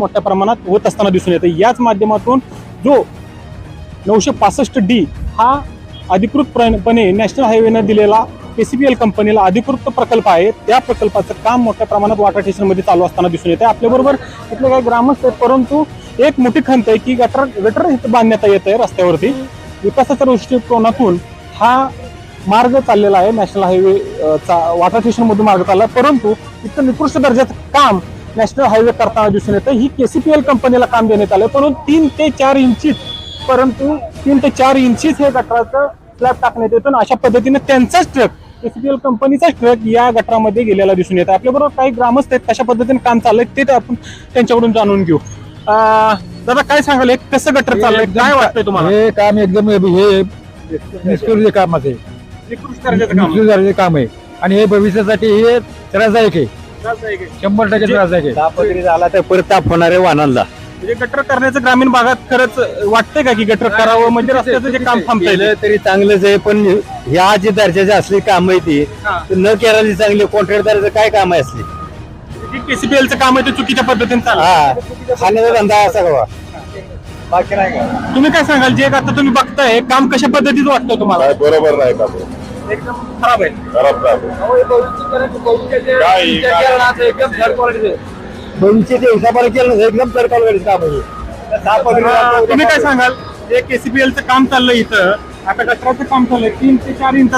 मोठ्या प्रमाणात होत असताना दिसून येतं. याच माध्यमातून जो 965D हा अधिकृतपणे नॅशनल हायवेनं दिलेला KCPL कंपनीला अधिकृत प्रकल्प आहे. त्या प्रकल्पाचं काम मोठ्या प्रमाणात वॉटर स्टेशनमध्ये चालू असताना दिसून येते. आपल्याबरोबर इथले काही ग्रामस्थ आहेत, परंतु एक मोठी खंत आहे की गटर इथं बांधण्यात येत आहे रस्त्यावरती. विकासाच्या दृष्टिकोनातून हा मार्ग चाललेला आहे, नॅशनल हायवे वॉटर स्टेशन मधून मार्ग चालला, परंतु इथं निकृष्ट दर्जाचं काम नॅशनल हायवे करताना दिसून येतं. ही KCPL कंपनीला काम देण्यात आलं, परंतु 3 ते 4 इंचीच हे गटराचं स्लॅब टाकण्यात येतो. अशा पद्धतीने त्यांचाच ट्रक, KCPL कंपनीचाच ट्रक या गटरामध्ये गेलेला दिसून येतं. आपल्याबरोबर काही ग्रामस्थ आहेत, कशा पद्धतीने काम चाललंय ते आपण त्यांच्याकडून जाणून घेऊ. दादा काय सांगाल, हे कसं गटर चाललंय, काय वाटतंय तुम्हाला? हे काम एकदम हे निष्क्रिय काम आहे, निकृष्ट दर्जाचं काम निष्क्रिय दर्जाचे काम आहे आणि हे भविष्यासाठी हे त्रासदायक आहे, 100% त्रासदायक आहे. ताप वगैरे झाला तर परत ताप होणार आहे वाहनांना. म्हणजे गटर करण्याचं ग्रामीण भागात खरंच वाटतंय का की गटर करावं, म्हणजे रस्त्याचं जे काम थांबता केलं येईल? तरी चांगलंच आहे, पण ह्या जे दर्जाची असली काम आहे ती न करायला चांगली. कॉन्ट्रॅक्टदाराचं काय काम आहे असली? KCPLचं काम आहे ते चुकीच्या पद्धतीने चाललं. हा, खाण्याचा धंदा असा का बाकी नाही का? तुम्ही काय सांगाल, जे आता तुम्ही बघताय काम कशा पद्धतीचं वाटतं तुम्हाला? काय बरोबर नाही का तो? एकदम खराब आहे. खराब राहतो. भविष्याच्या हिसाबाने केलं ना, एकदम सरकारकडे काम आहे. ताप वगैरे तुम्ही काय सांगाल, जे KCPLचं काम चाललंय इथं, आता गटराचं काम चाललंय 3 ते 4 इंच